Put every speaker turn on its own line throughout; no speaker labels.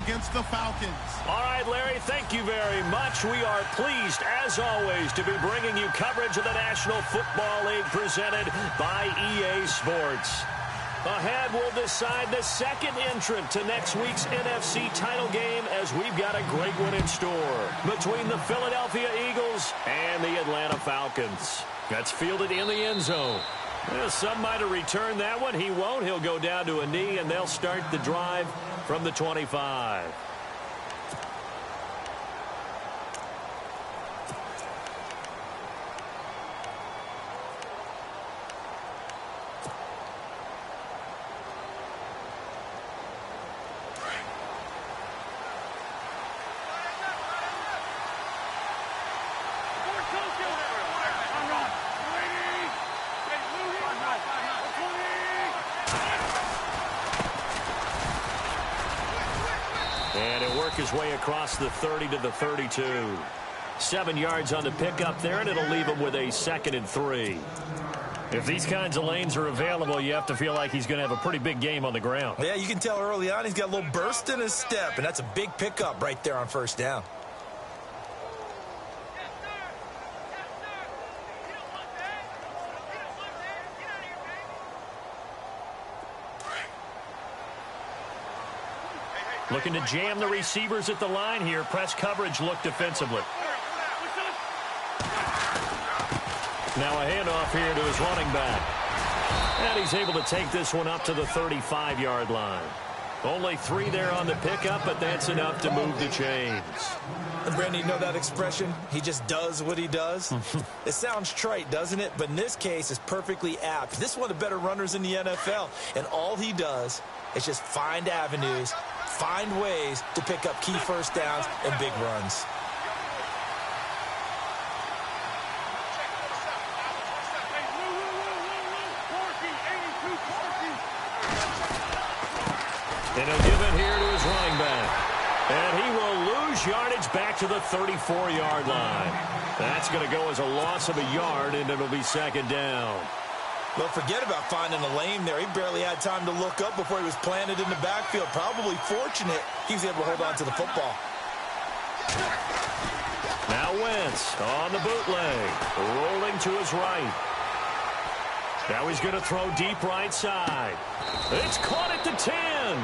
against the Falcons.
All right, Larry, thank you very much. We are pleased, as always, to be bringing you coverage of the National Football League presented by EA Sports. Ahead, we'll decide the second entrant to next week's NFC title game, as we've got a great one in store between the Philadelphia Eagles and the Atlanta Falcons. That's fielded in the end zone. Well, some might have returned that one. He won't. He'll go down to a knee, and they'll start the drive from the 25. And he'll work his way across the 30 to the 32. 7 yards on the pickup there, and it'll leave him with a 2nd and 3. If these kinds of lanes are available, you have to feel like he's going to have a pretty big game on the ground.
Yeah, you can tell early on he's got a little burst in his step, and that's a big pickup right there on first down.
Looking to jam the receivers at the line here. Press coverage look defensively. Now a handoff here to his running back. And he's able to take this one up to the 35-yard line. Only 3 there on the pickup, but that's enough to move the chains.
And Brandon, you know that expression? He just does what he does? It sounds trite, doesn't it? But in this case, it's perfectly apt. This is one of the better runners in the NFL, and all he does is just find avenues, find ways to pick up key first downs and big runs.
And he'll give it here to his running back. And he will lose yardage back to the 34-yard line. That's going to go as a loss of a yard, and it'll be 2nd down.
Well, forget about finding a lane there. He barely had time to look up before he was planted in the backfield. Probably fortunate he was able to hold on to the football.
Now Wentz on the bootleg, rolling to his right. Now he's going to throw deep right side. It's caught at the 10.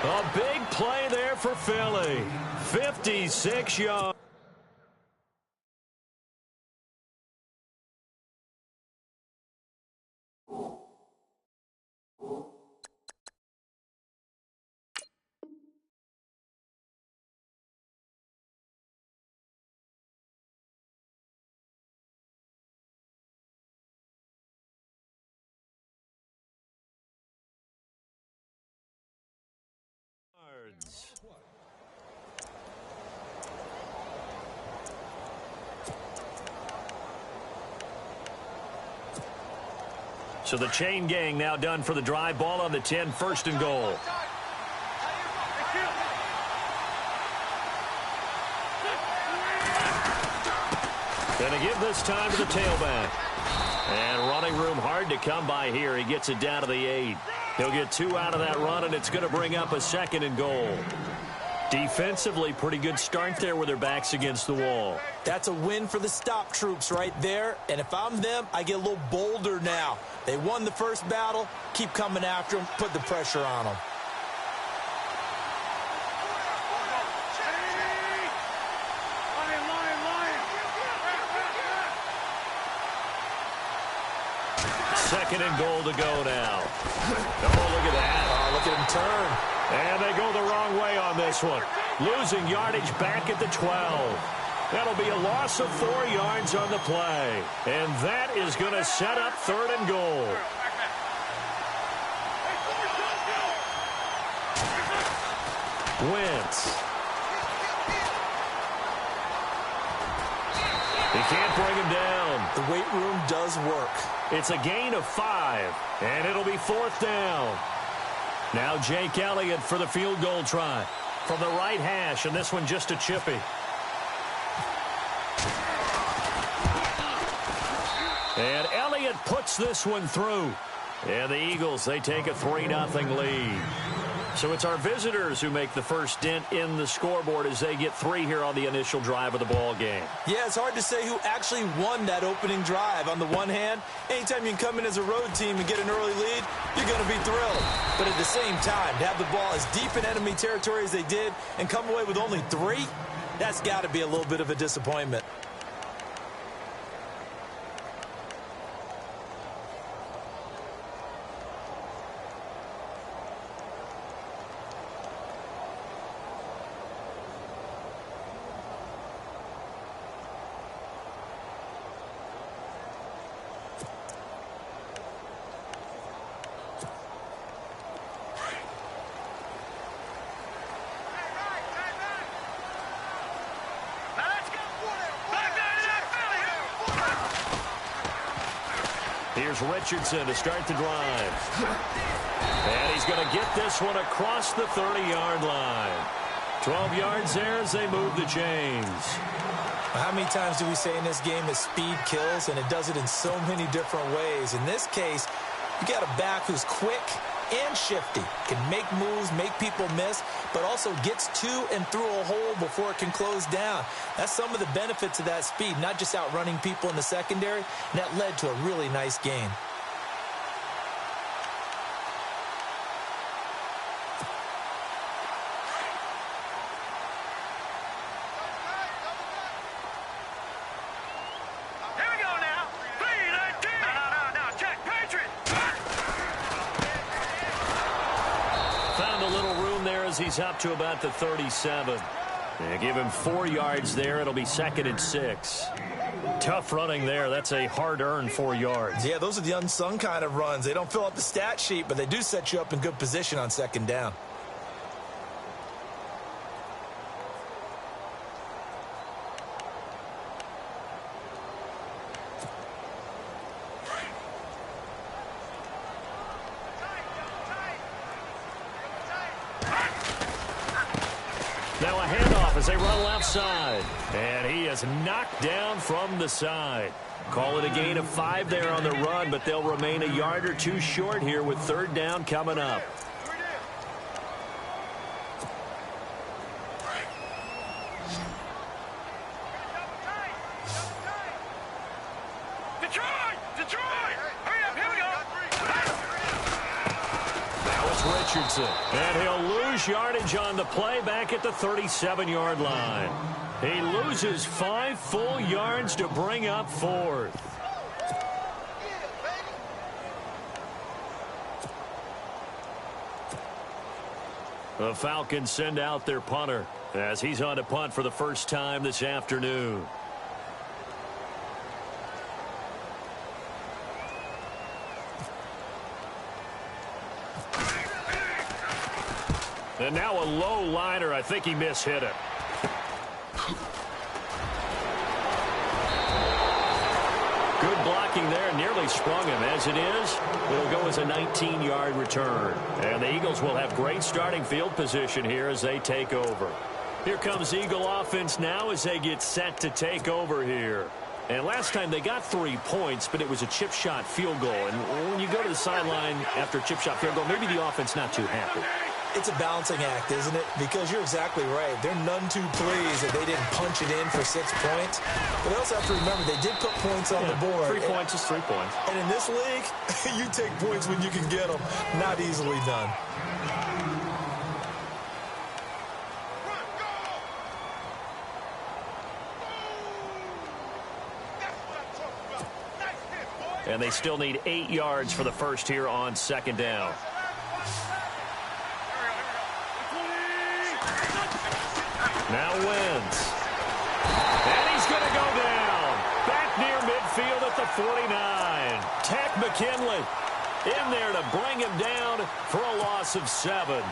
A big play there for Philly. 56 yards. So the chain gang now done for the drive. Ball on the 10, 1st and goal. Going to give this time to the tailback. And running room hard to come by here. He gets it down to the 8. He'll get 2 out of that run, and it's going to bring up a 2nd and goal. Defensively, pretty good start there with their backs against the wall.
That's a win for the stop troops right there. And if I'm them, I get a little bolder now. They won the first battle. Keep coming after them. Put the pressure on them.
Second and goal to go now. Oh, look at that.
Oh, look at him turn.
And they go the wrong way on this one. Losing yardage back at the 12. That'll be a loss of 4 yards on the play. And that is going to set up 3rd and goal. Wentz. He can't bring him down.
The weight room does work.
It's a gain of 5, and it'll be 4th down. Now Jake Elliott for the field goal try. From the right hash, and this one just a chippy. And Elliott puts this one through. And the Eagles, they take a 3-0 lead. So it's our visitors who make the first dent in the scoreboard as they get 3 here on the initial drive of the ball game.
Yeah, it's hard to say who actually won that opening drive. On the one hand, anytime you can come in as a road team and get an early lead, you're going to be thrilled. But at the same time, to have the ball as deep in enemy territory as they did and come away with only 3, that's got to be a little bit of a disappointment.
Here's Richardson to start the drive. And he's going to get this one across the 30-yard line. 12 yards there as they move the chains.
How many times do we say in this game that speed kills, and it does it in so many different ways? In this case, you got a back who's quick and shifty, can make moves, make people miss, but also gets to and through a hole before it can close down. That's some of the benefits of that speed, not just outrunning people in the secondary, and that led to a really nice gain.
He's up to about the 37. They give him 4 yards there. It'll be 2nd and 6. Tough running there. That's a hard-earned 4 yards.
Yeah, those are the unsung kind of runs. They don't fill up the stat sheet, but they do set you up in good position on 2nd down.
Now a handoff as they run left side. And he is knocked down from the side. Call it a gain of 5 there on the run, but they'll remain a yard or 2 short here with 3rd down coming up. Richardson. And he'll lose yardage on the play back at the 37-yard line. He loses 5 full yards to bring up 4th. The Falcons send out their punter as he's on to punt for the first time this afternoon. And now a low liner. I think he mishit it. Good blocking there. Nearly sprung him. As it is, it'll go as a 19-yard return. And the Eagles will have great starting field position here as they take over. Here comes Eagle offense now as they get set to take over here. And last time they got 3 points, but it was a chip shot field goal. And when you go to the sideline after a chip shot field goal, maybe the offense not too happy.
It's a balancing act, isn't it? Because you're exactly right. They're none too pleased that they didn't punch it in for 6 points. But they also have to remember they did put points on the board.
3 points is 3 points.
And in this league, you take points when you can get them. Not easily done.
And they still need 8 yards for the first here on 2nd down. Now Wentz. And he's going to go down. Back near midfield at the 49. Tech McKinley in there to bring him down for a loss of 7.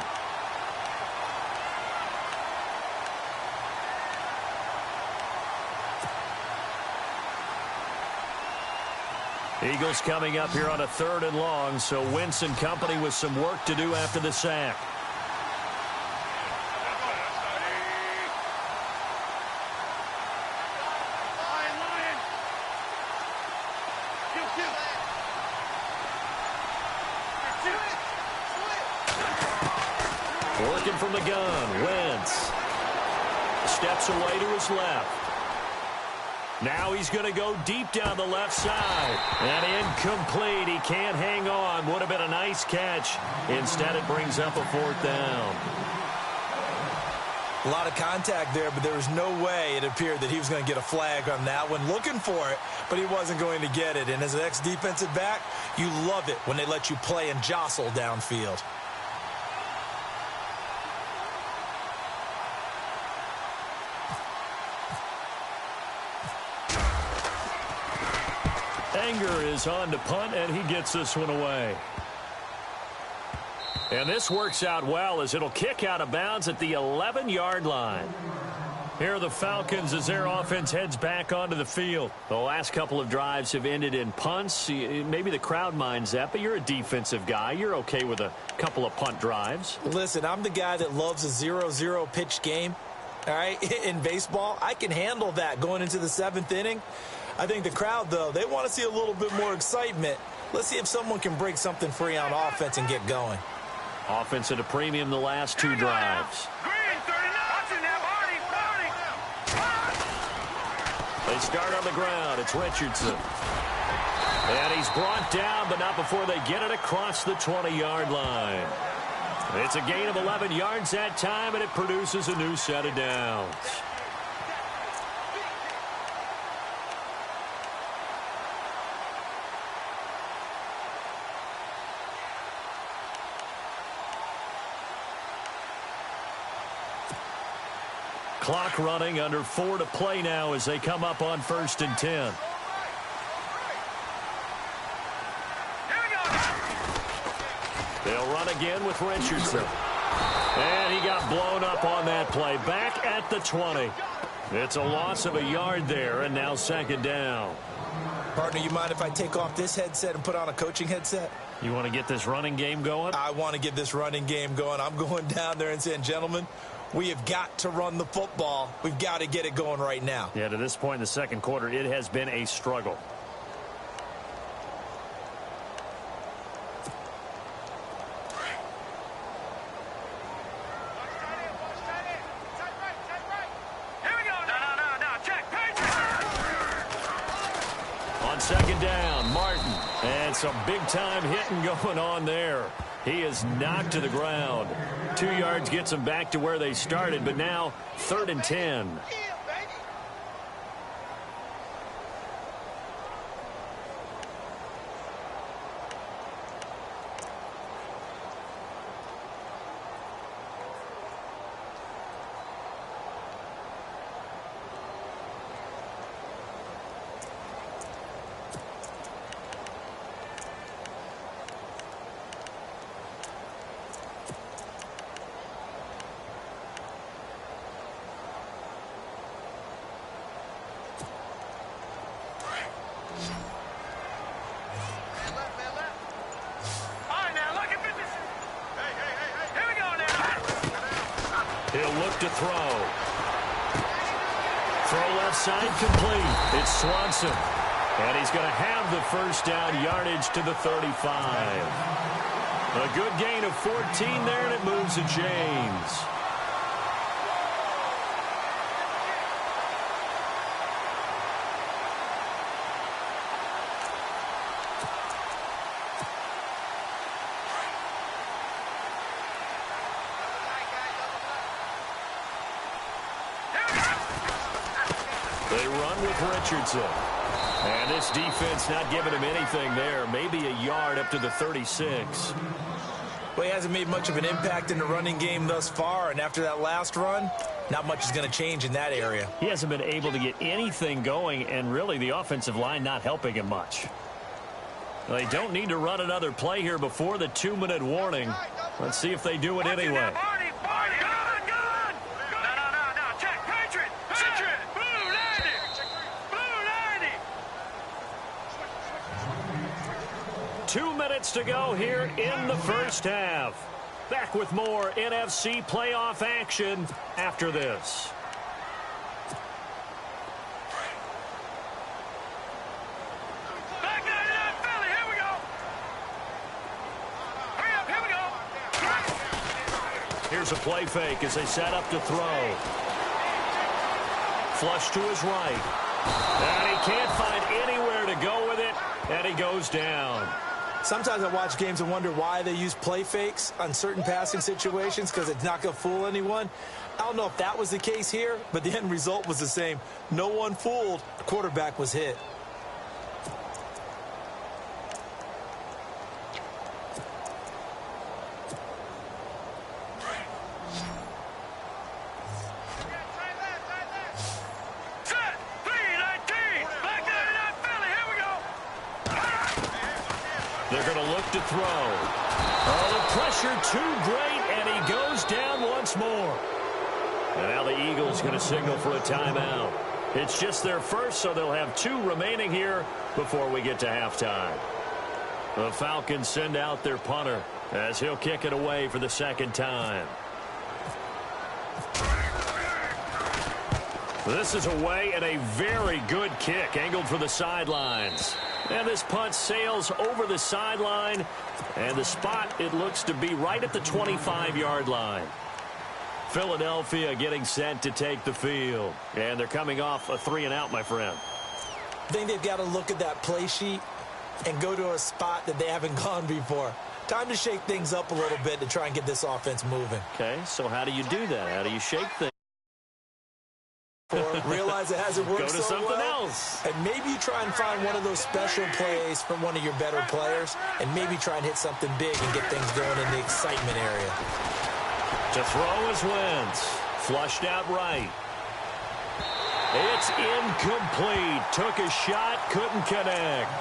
Eagles coming up here on a 3rd and long, so Wentz and company with some work to do after the sack. from the gun. Wentz steps away to his left. Now he's going to go deep down the left side. And incomplete. He can't hang on. Would have been a nice catch. Instead, it brings up a 4th down.
A lot of contact there, but there was no way it appeared that he was going to get a flag on that one. Looking for it, but he wasn't going to get it. And as an ex-defensive back, you love it when they let you play and jostle downfield.
Anger is on to punt, and he gets this one away. And this works out well as it'll kick out of bounds at the 11-yard line. Here are the Falcons as their offense heads back onto the field. The last couple of drives have ended in punts. Maybe the crowd minds that, but you're a defensive guy. You're okay with a couple of punt drives.
Listen, I'm the guy that loves a 0-0 pitch game. All right, in baseball, I can handle that going into the 7th inning. I think the crowd, though, they want to see a little bit more excitement. Let's see if someone can break something free on offense and get going.
Offense at a premium the last 2 drives. They start on the ground. It's Richardson. And he's brought down, but not before they get it across the 20-yard line. It's a gain of 11 yards that time, and it produces a new set of downs. Clock running, under 4 to play now as they come up on 1st and 10. They'll run again with Richardson. And he got blown up on that play. Back at the 20. It's a loss of a yard there, and now 2nd down.
Partner, you mind if I take off this headset and put on a coaching headset?
You want to get this running game going?
I want to get this running game going. I'm going down there and saying, gentlemen, we have got to run the football. We've got to get it going right now.
Yeah, to this point in the 2nd quarter, it has been a struggle. On 2nd down, Martin. And some big-time hitting going on there. He is knocked to the ground. 2 yards gets them back to where they started, but now 3rd and 10. He'll look to throw. Throw left side complete. It's Swanson. And he's going to have the 1st down, yardage to the 35. A good gain of 14 there, and it moves the chains. They run with Richardson. And this defense not giving him anything there. Maybe a yard up to the 36.
Well, he hasn't made much of an impact in the running game thus far. And after that last run, not much is going to change in that area.
He hasn't been able to get anything going. And really, the offensive line not helping him much. They don't need to run another play here before the 2-minute warning. Let's see if they do it anyway. 2 minutes to go here in the 1st half. Back with more NFC playoff action after this. Here's a play fake as they set up to throw. Flush to his right. And he can't find anywhere to go with it, and he goes down.
Sometimes I watch games and wonder why they use play fakes on certain passing situations, because it's not going to fool anyone. I don't know if that was the case here, but the end result was the same. No one fooled. The quarterback was hit.
They're going to look to throw. Oh, the pressure too great, and he goes down once more. And now the Eagles going to signal for a timeout. It's just their first, so they'll have 2 remaining here before we get to halftime. The Falcons send out their punter as he'll kick it away for the second time. This is away and a very good kick, angled for the sidelines. And this punt sails over the sideline, and the spot, it looks to be right at the 25-yard line. Philadelphia getting set to take the field, and they're coming off a 3-and-out, my friend.
I think they've got to look at that play sheet and go to a spot that they haven't gone before. Time to shake things up a little bit to try and get this offense moving.
Okay, so how do you do that? How do you shake things?
Or realize it hasn't worked
Go to
so
something
well,
else.
and maybe you try and find one of those special plays from one of your better players, and maybe try and hit something big and get things going in the excitement area.
To throw is Wentz. Flushed out right. It's incomplete. Took a shot, couldn't connect.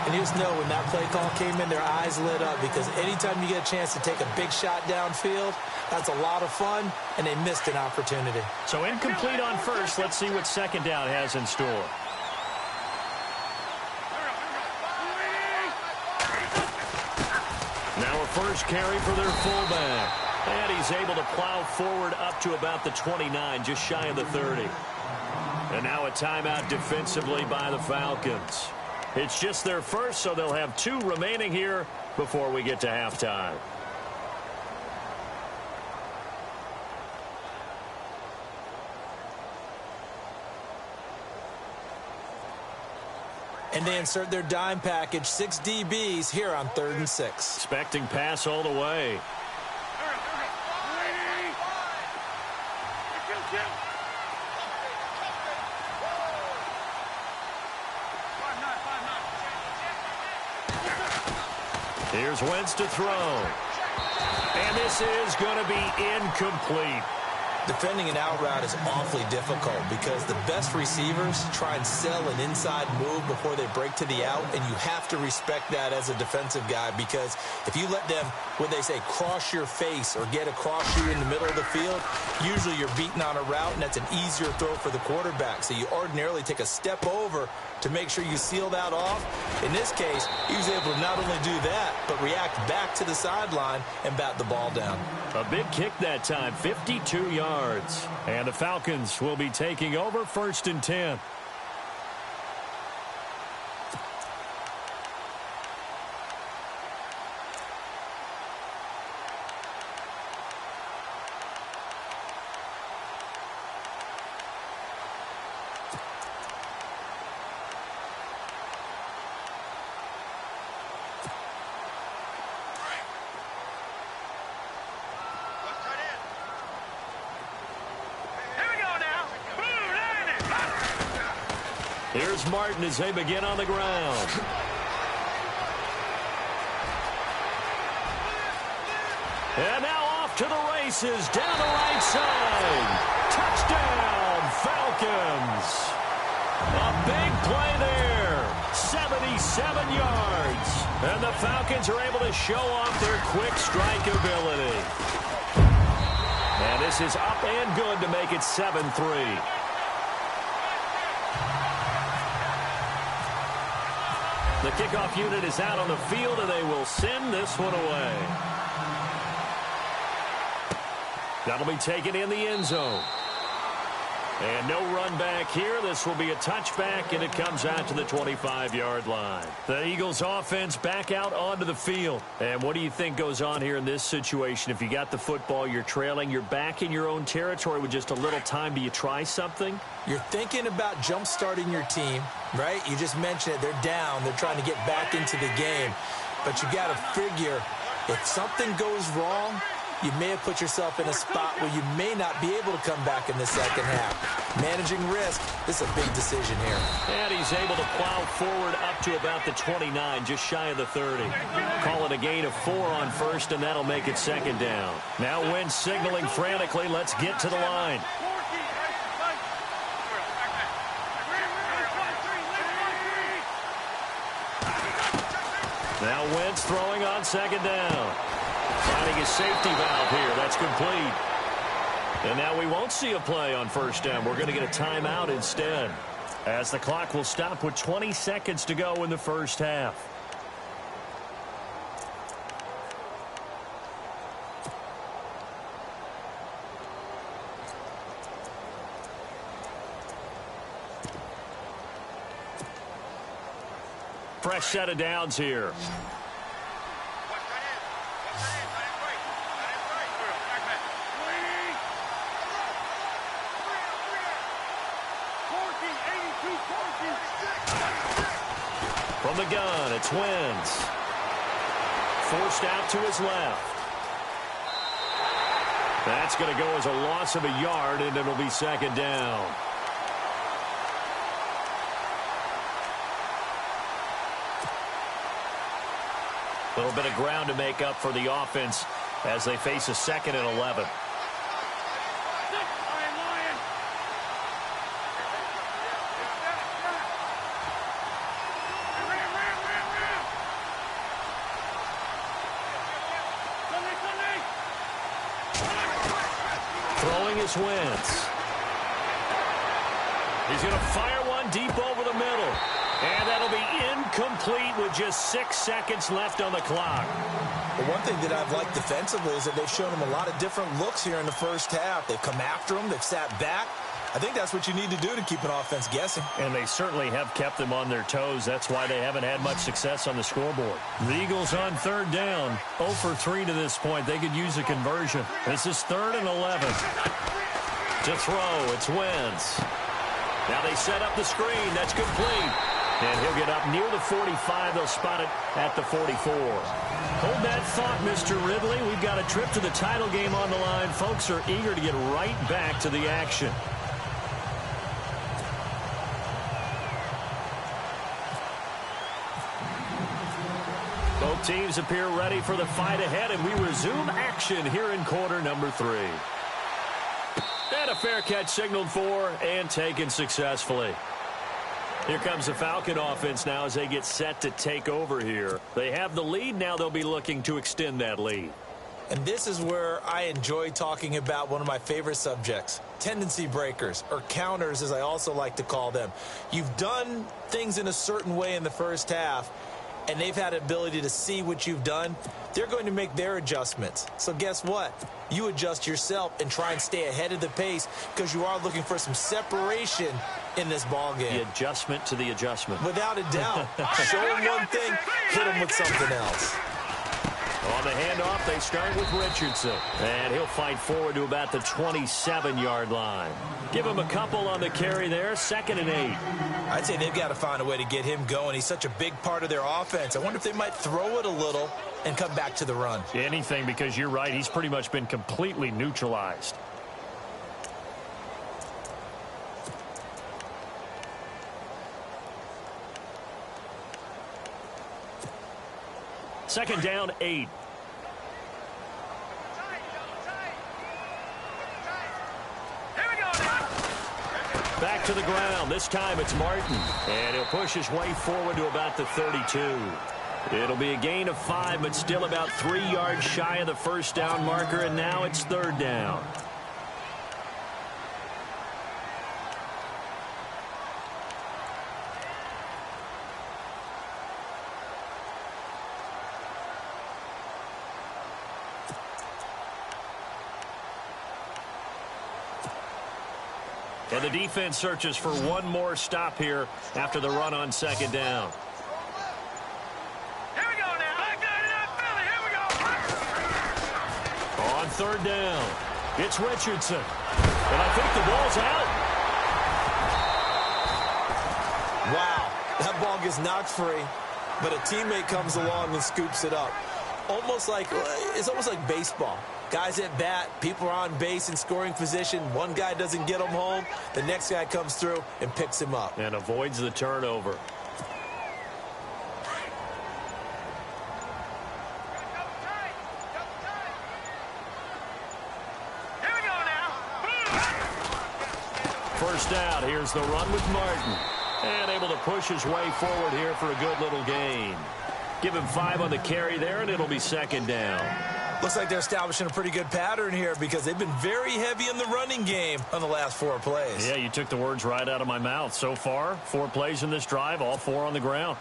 And you just know when that play call came in, their eyes lit up, because anytime you get a chance to take a big shot downfield, that's a lot of fun, and they missed an opportunity.
So incomplete on first. Let's see what second down has in store. Now a first carry for their fullback. And he's able to plow forward up to about the 29, just shy of the 30. And now a timeout defensively by the Falcons. It's just their first, so they'll have 2 remaining here before we get to halftime.
And they insert their dime package, 6 DBs here on 3rd and 6.
Expecting pass all the way. Here's Wentz to throw. And this is going to be incomplete.
Defending an out route is awfully difficult because the best receivers try and sell an inside move before they break to the out, and you have to respect that as a defensive guy, because if you let them, what they say, cross your face or get across you in the middle of the field, usually you're beaten on a route, and that's an easier throw for the quarterback. So you ordinarily take a step over to make sure you seal that off. In this case, he was able to not only do that, but react back to the sideline and bat the ball down.
A big kick that time, 52 yards. And the Falcons will be taking over 1st and 10. Here's Martin as they begin on the ground. And now off to the races, down the right side. Touchdown, Falcons. A big play there, 77 yards. And the Falcons are able to show off their quick strike ability. And this is up and good to make it 7-3. The kickoff unit is out on the field, and they will send this one away. That'll be taken in the end zone. And no run back here. This will be a touchback, and it comes out to the 25-yard line. The Eagles offense back out onto the field. And what do you think goes on here in this situation? If you got the football, you're trailing, you're back in your own territory with just a little time. Do you try something?
You're thinking about jump-starting your team, right? You just mentioned it. They're down. They're trying to get back into the game. But you got to figure if something goes wrong, you may have put yourself in a spot where you may not be able to come back in the second half. Managing risk, this is a big decision here.
And he's able to plow forward up to about the 29, just shy of the 30. Call it a gain of 4 on first, and that'll make it second down. Now Wentz signaling frantically, let's get to the line. Now Wentz throwing on second down. Finding his safety valve here. That's complete. And now we won't see a play on first down. We're going to get a timeout instead, as the clock will stop with 20 seconds to go in the first half. Fresh set of downs here. From the gun, it's Wentz. Forced out to his left. That's going to go as a loss of a yard, and it'll be second down. A little bit of ground to make up for the offense as they face a 2nd and 11. Throwing is Wentz. He's going to fire one deep over the middle. And that'll be incomplete with just 6 seconds left on the clock.
Well, one thing that I've liked defensively is that they've shown them a lot of different looks here in the first half. They've come after them. They've sat back. I think that's what you need to do to keep an offense guessing.
And they certainly have kept them on their toes. That's why they haven't had much success on the scoreboard. The Eagles on third down. 0 for 3 to this point. They could use a conversion. This is 3rd and 11. To throw, it's Wentz. Now they set up the screen. That's complete. And he'll get up near the 45. They'll spot it at the 44. Hold that thought, Mr. Ridley. We've got a trip to the title game on the line. Folks are eager to get right back to the action. Both teams appear ready for the fight ahead, and we resume action here in quarter number 3. And a fair catch signaled for and taken successfully. Here comes the Falcon offense now as they get set to take over here. They have the lead. Now they'll be looking to extend that lead.
And this is where I enjoy talking about one of my favorite subjects, tendency breakers, or counters as I also like to call them. You've done things in a certain way in the first half, and they've had the ability to see what you've done. They're going to make their adjustments. So guess what? You adjust yourself and try and stay ahead of the pace because you are looking for some separation in this ball game.
The adjustment to the adjustment.
Without a doubt. Show them one thing, hit them with something else.
On the handoff, they start with Richardson. And he'll fight forward to about the 27-yard line. Give him a couple on the carry there, 2nd and 8.
I'd say they've got to find a way to get him going. He's such a big part of their offense. I wonder if they might throw it a little and come back to the run.
Anything, because you're right. He's pretty much been completely neutralized. Second down, 8. Back to the ground. This time it's Martin. And he'll push his way forward to about the 32. It'll be a gain of 5, but still about 3 yards shy of the first down marker, and now it's 3rd down. And the defense searches for one more stop here after the run on second down.
Here we go now. Here we go.
On third down, it's Richardson. And I think the ball's out.
Wow, that ball gets knocked free, but a teammate comes along and scoops it up. It's almost like baseball. Guys at bat, people are on base in scoring position. One guy doesn't get him home. The next guy comes through and picks him up.
And avoids the turnover.
Here we go now.
First down, here's the run with Martin. And able to push his way forward here for a good little gain. Give him 5 on the carry there, and it'll be second down.
Looks like they're establishing a pretty good pattern here because they've been very heavy in the running game on the last 4 plays.
Yeah, you took the words right out of my mouth. So far, 4 plays in this drive, all 4 on the ground.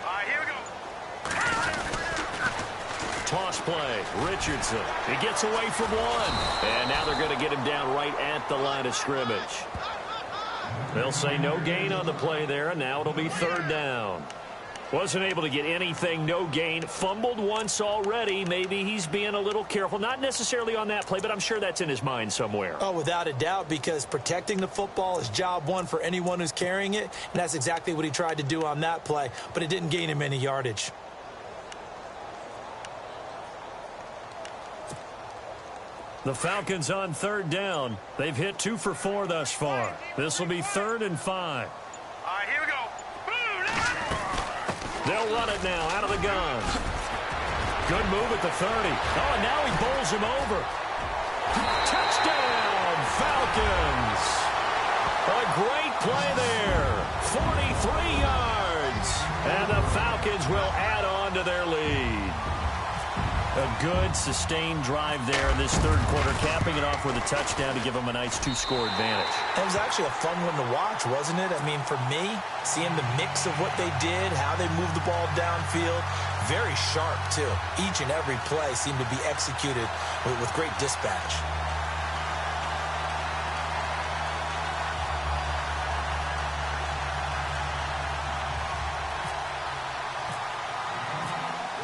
All right, here we go.
Toss play, Richardson. He gets away from one. And now they're going to get him down right at the line of scrimmage. They'll say no gain on the play there, and now it'll be third down. Wasn't able to get anything, no gain. Fumbled once already. Maybe he's being a little careful. Not necessarily on that play, but I'm sure that's in his mind somewhere.
Oh, without a doubt, because protecting the football is job one for anyone who's carrying it, and that's exactly what he tried to do on that play, but it didn't gain him any yardage.
The Falcons on third down. They've hit 2 for 4 thus far. This will be 3rd and 5.
All right, here we go.
They'll run it now out of the gun. Good move at the 30. Oh, and now he bowls him over. Touchdown, Falcons. A great play there. 43 yards. And the Falcons will add on to their lead. A good, sustained drive there in this third quarter, capping it off with a touchdown to give them a nice 2-score advantage.
It was actually a fun one to watch, wasn't it? I mean, for me, seeing the mix of what they did, how they moved the ball downfield, very sharp, too. Each and every play seemed to be executed with great dispatch.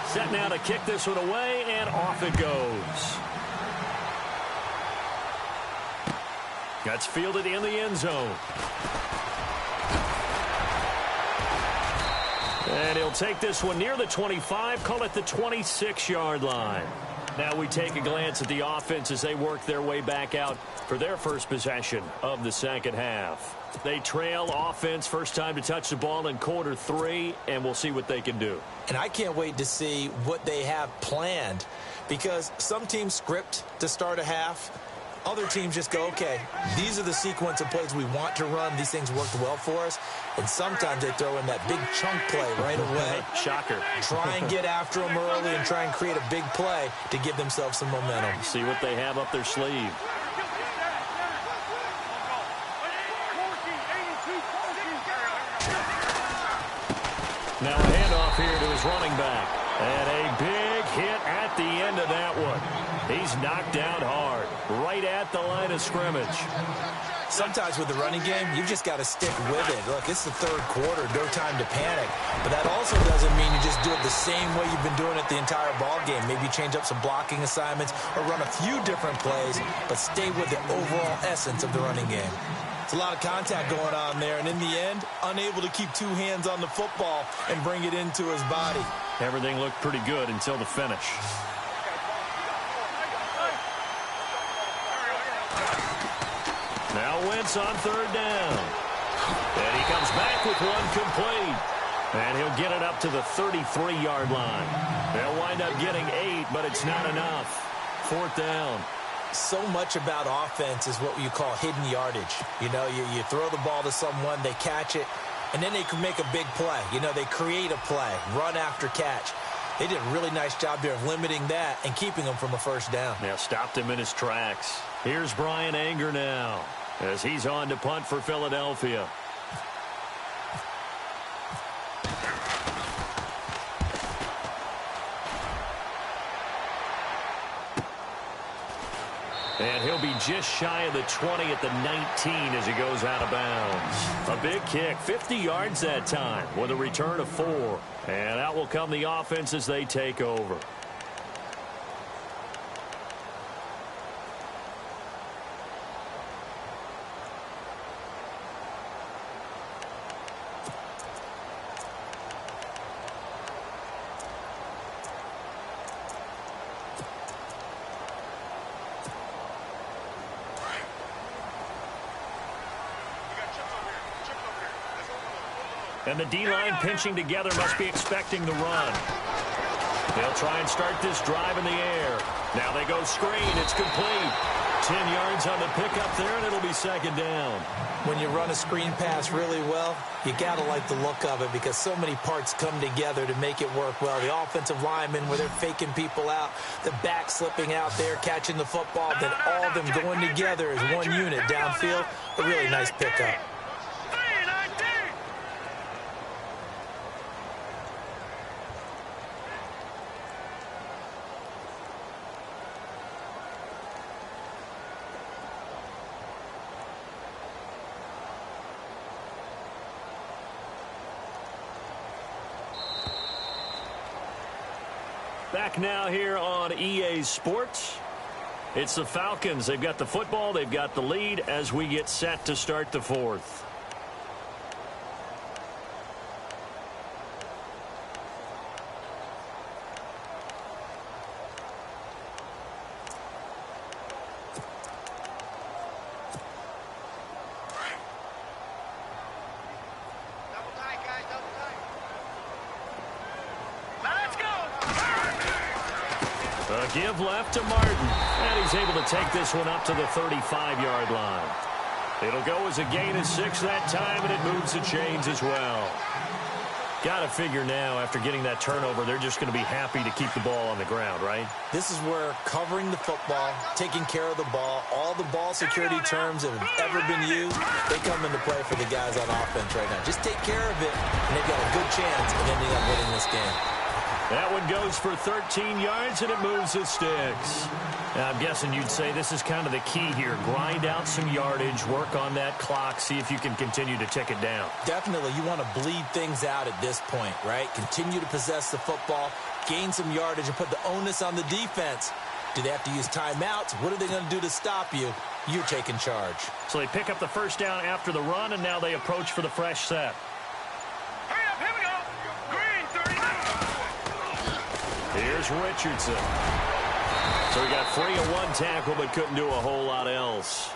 Set now to kick this one away, and off it goes. That's fielded in the end zone. And he'll take this one near the 25, call it the 26-yard line. Now we take a glance at the offense as they work their way back out for their first possession of the second half. They trail offense, first time to touch the ball in quarter 3, and we'll see what they can do.
And I can't wait to see what they have planned, because some teams script to start a half. Other teams just go, okay, these are the sequence of plays we want to run. These things worked well for us. And sometimes they throw in that big chunk play right away.
Shocker.
Try and get after them early and try and create a big play to give themselves some momentum.
See what they have up their sleeve. Now a handoff here to his running back. And a big hit at the end of that one. He's knocked down hard, right at the line of scrimmage.
Sometimes with the running game, you've just got to stick with it. Look, it's the third quarter, no time to panic. But that also doesn't mean you just do it the same way you've been doing it the entire ball game. Maybe change up some blocking assignments or run a few different plays, but stay with the overall essence of the running game. It's a lot of contact going on there, and in the end, unable to keep 2 hands on the football and bring it into his body.
Everything looked pretty good until the finish. Now Wentz on third down. And he comes back with one complete. And he'll get it up to the 33-yard line. They'll wind up getting 8, but it's not enough. 4th down.
So much about offense is what you call hidden yardage. You know, you throw the ball to someone, they catch it, and then they can make a big play. You know, they create a play, run after catch. They did a really nice job there of limiting that and keeping him from a first down.
Yeah, stopped him in his tracks. Here's Brian Anger now as he's on to punt for Philadelphia. And he'll be just shy of the 20 at the 19 as he goes out of bounds. A big kick, 50 yards that time with a return of 4. And out will come the offense as they take over. And the D-line pinching together must be expecting the run. They'll try and start this drive in the air. Now they go screen. It's complete. 10 yards on the pickup there, and it'll be second down.
When you run a screen pass really well, you got to like the look of it because so many parts come together to make it work well. The offensive linemen, where they're faking people out, the back slipping out there, catching the football, then all of them going together as one unit downfield. A really nice pickup.
Back now here on EA Sports. It's the Falcons. They've got the football. They've got the lead as we get set to start the fourth. Give left to Martin, and he's able to take this one up to the 35-yard line. It'll go as a gain of 6 that time, and it moves the chains as well. Got to figure now, after getting that turnover, they're just going to be happy to keep the ball on the ground, right?
This is where covering the football, taking care of the ball, all the ball security terms that have ever been used, they come into play for the guys on offense right now. Just take care of it, and they've got a good chance of ending up winning this game.
That one goes for 13 yards, and it moves the sticks. Now, I'm guessing you'd say this is kind of the key here. Grind out some yardage, work on that clock, see if you can continue to tick it down.
Definitely. You want to bleed things out at this point, right? Continue to possess the football, gain some yardage, and put the onus on the defense. Do they have to use timeouts? What are they going to do to stop you? You're taking charge.
So they pick up the first down after the run, and now they approach for the fresh set. Here's Richardson. So he got free of one tackle but couldn't do a whole lot else.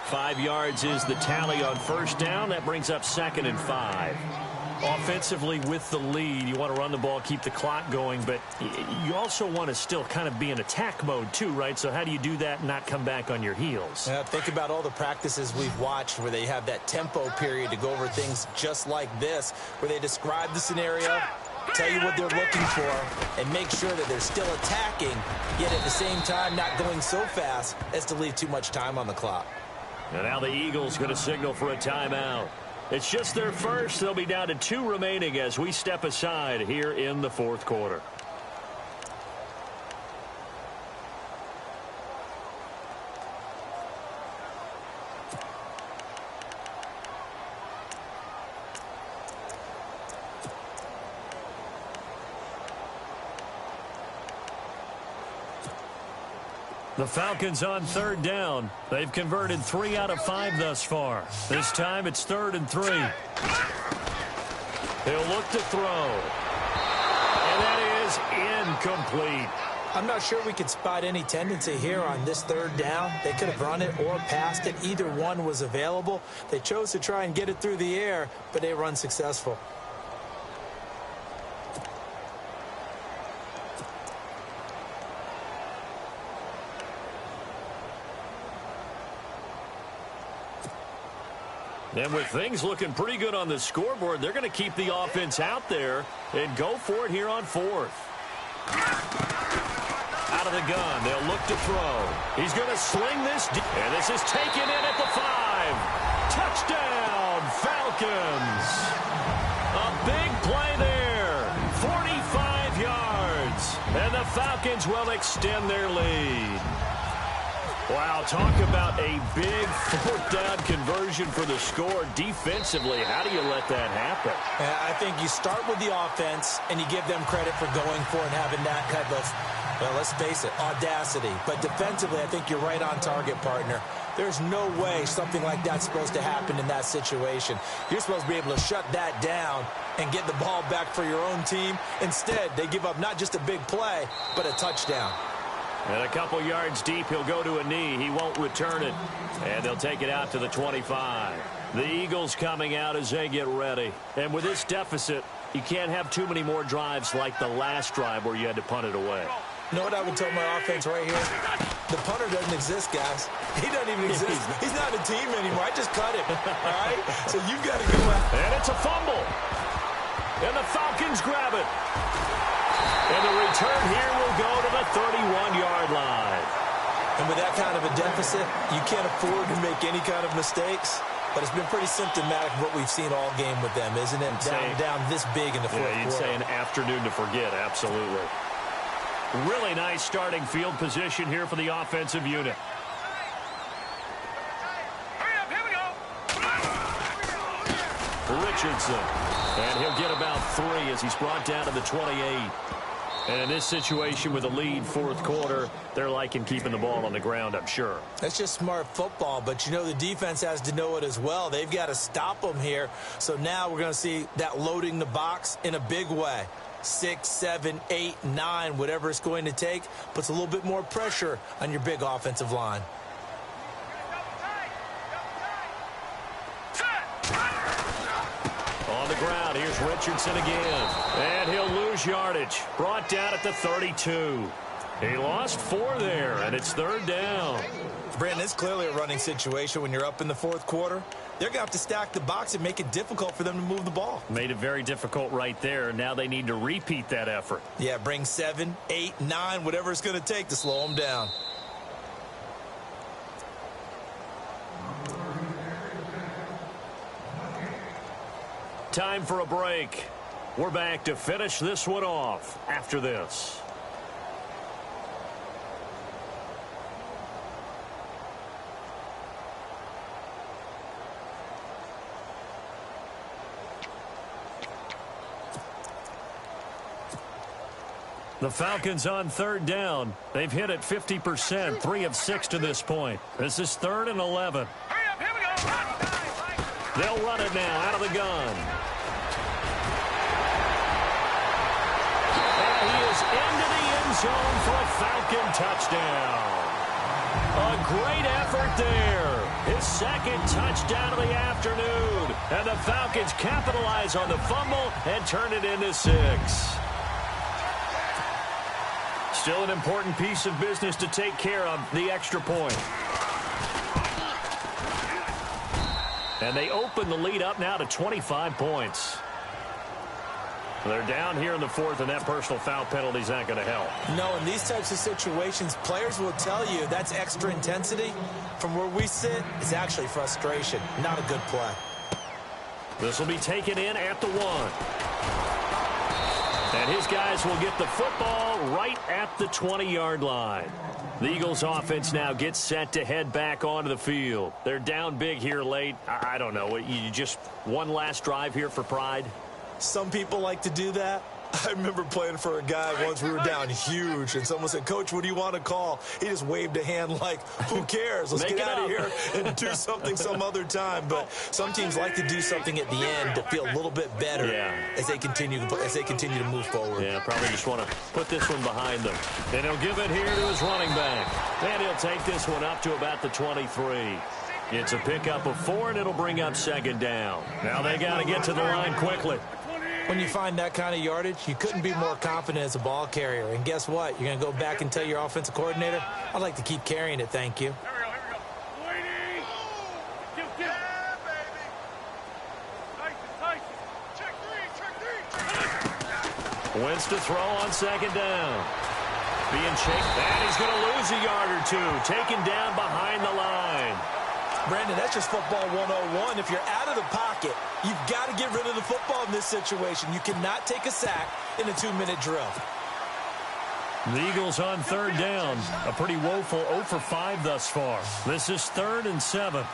5 yards is the tally on first down. That brings up 2nd and 5. Offensively with the lead, you want to run the ball, keep the clock going, but you also want to still kind of be in attack mode too, right? So how do you do that and not come back on your heels?
Yeah, think about all the practices we've watched where they have that tempo period to go over things just like this, where they describe the scenario, tell you what they're looking for, and make sure that they're still attacking, yet at the same time not going so fast as to leave too much time on the clock.
And now the Eagles going to signal for a timeout. It's just their first. They'll be down to 2 remaining as we step aside here in the fourth quarter. The Falcons on 3rd down. They've converted 3 out of 5 thus far. This time it's 3rd and 3. He'll look to throw. And that is incomplete.
I'm not sure we could spot any tendency here on this 3rd down. They could have run it or passed it. Either one was available. They chose to try and get it through the air, but they were unsuccessful.
And with things looking pretty good on the scoreboard, they're going to keep the offense out there and go for it here on 4th. Out of the gun, they'll look to throw. He's going to sling this, and this is taken in at the 5. Touchdown, Falcons. A big play there, 45 yards, and the Falcons will extend their lead. Wow, talk about a big fourth down conversion for the score. Defensively, how do you let that happen?
I think you start with the offense, and you give them credit for going for and having that type of, well, let's face it, audacity. But defensively, I think you're right on target, partner. There's no way something like that's supposed to happen in that situation. You're supposed to be able to shut that down and get the ball back for your own team. Instead, they give up not just a big play, but a touchdown.
And a couple yards deep, he'll go to a knee. He won't return it. And they'll take it out to the 25. The Eagles coming out as they get ready. And with this deficit, you can't have too many more drives like the last drive where you had to punt it away.
You know what I would tell my offense right here? The punter doesn't exist, guys. He doesn't even exist. He's not a team anymore. I just cut him. All right? So you've got to go out.
And it's a fumble. And the Falcons grab it. And the return here will go to the 31-yard line.
And with that kind of a deficit, you can't afford to make any kind of mistakes. But it's been pretty symptomatic of what we've seen all game with them, isn't it? Down this big in the fourth quarter.
You'd say an afternoon to forget, absolutely. Really nice starting field position here for the offensive unit.
Hurry up, here we go.
Richardson. And he'll get about 3 as he's brought down to the 28. And in this situation with a lead fourth quarter, they're liking keeping the ball on the ground, I'm sure.
That's just smart football, but you know the defense has to know it as well. They've got to stop them here. So now we're going to see that loading the box in a big way. 6, 7, 8, 9, whatever it's going to take, puts a little bit more pressure on your big offensive line.
On the ground, here's Richardson again. And he'll lose yardage. Brought down at the 32. He lost 4 there, and it's third down.
Brandon, it's clearly a running situation when you're up in the fourth quarter. They're going to have to stack the box and make it difficult for them to move the ball.
Made it very difficult right there. Now they need to repeat that effort.
Yeah, bring 7, 8, 9, whatever it's going to take to slow them down.
Time for a break. We're back to finish this one off after this. The Falcons on third down. They've hit it 50%, 3 of 6 to this point. This is 3rd and 11.
Hurry up, here we go.
They'll run it now out of the gun. And he is into the end zone for a Falcon touchdown. A great effort there. His second touchdown of the afternoon. And the Falcons capitalize on the fumble and turn it into 6. Still an important piece of business to take care of, the extra point. And they open the lead up now to 25 points. They're down here in the fourth, and that personal foul penalty is not going to help.
No, in these types of situations, players will tell you that's extra intensity. From where we sit, it's actually frustration. Not a good play.
This will be taken in at the 1. And his guys will get the football right at the 20-yard line. The Eagles offense now gets set to head back onto the field. They're down big here late. I don't know. You just one last drive here for pride?
Some people like to do that. I remember playing for a guy once. We were down huge, and someone said, "Coach, what do you want to call?" He just waved a hand like, who cares? Let's get out of here and do something some other time. But some teams like to do something at the end to feel a little bit better as they continue to move forward.
Yeah, probably just want to put this one behind them. And he'll give it here to his running back. And he'll take this one up to about the 23. It's a pickup of 4, and it'll bring up second down. Now they got to get to the line quickly.
When you find that kind of yardage, you couldn't be more confident as a ball carrier. And guess what? You're going to go back and tell your offensive coordinator, I'd like to keep carrying it, thank you.
Here we go. Waiting. Give. Yeah, baby. Tyson. Check three.
Wins to throw on second down. Being chased. And he's going to lose a yard or 2. Taken down behind the line.
Brandon, that's just football 101. If you're out of the pocket, you've got to get rid of the football in this situation. You cannot take a sack in a 2-minute drill.
The Eagles on third down. A pretty woeful 0 for 5 thus far. This is 3rd and 7.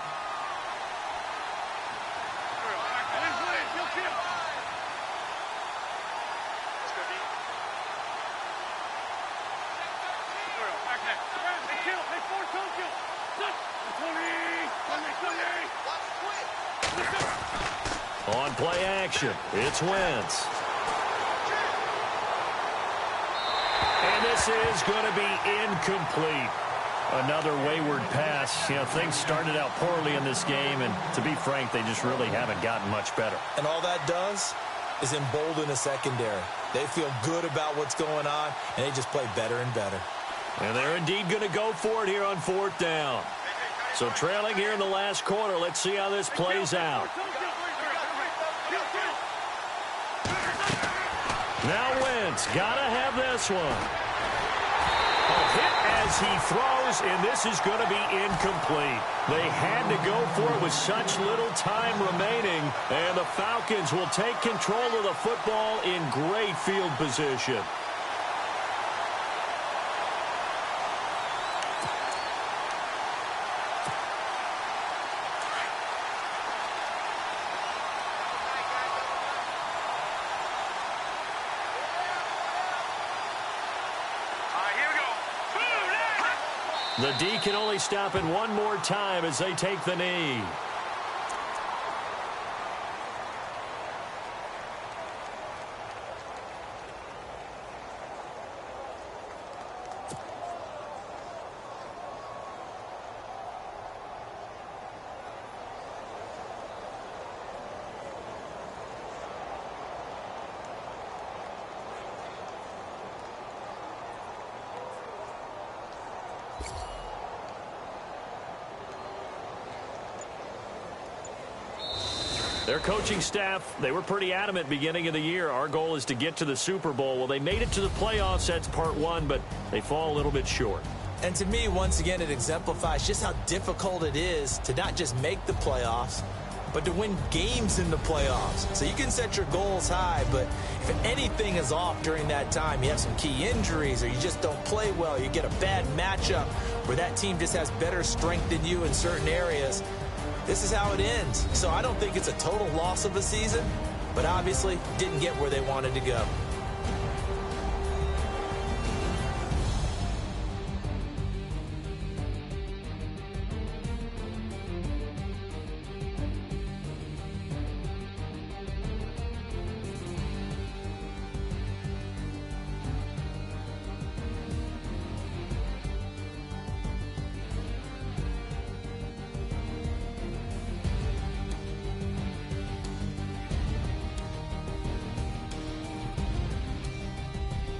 On play action, it's Wentz. And this is going to be incomplete. Another wayward pass. You know, things started out poorly in this game, and to be frank, they just really haven't gotten much better.
And all that does is embolden the secondary. They feel good about what's going on, and they just play better and better.
And they're indeed going to go for it here on 4th down. So trailing here in the last quarter, let's see how this plays out. Now Wentz, gotta have this one. A hit as he throws, and this is going to be incomplete. They had to go for it with such little time remaining, and the Falcons will take control of the football in great field position. The D can only stop it one more time as they take the knee. Their coaching staff, they were pretty adamant beginning of the year. Our goal is to get to the Super Bowl. Well, they made it to the playoffs. That's part one, but they fall a little bit short.
And to me, once again, it exemplifies just how difficult it is to not just make the playoffs, but to win games in the playoffs. So you can set your goals high, but if anything is off during that time, you have some key injuries or you just don't play well, you get a bad matchup where that team just has better strength than you in certain areas, this is how it ends. So I don't think it's a total loss of a season, but obviously didn't get where they wanted to go.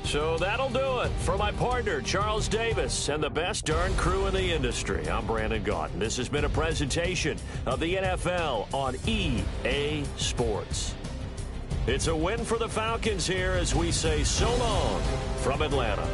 So that'll do it for my partner, Charles Davis, and the best darn crew in the industry. I'm Brandon Gaudin. This has been a presentation of the NFL on EA Sports. It's a win for the Falcons here as we say so long from Atlanta.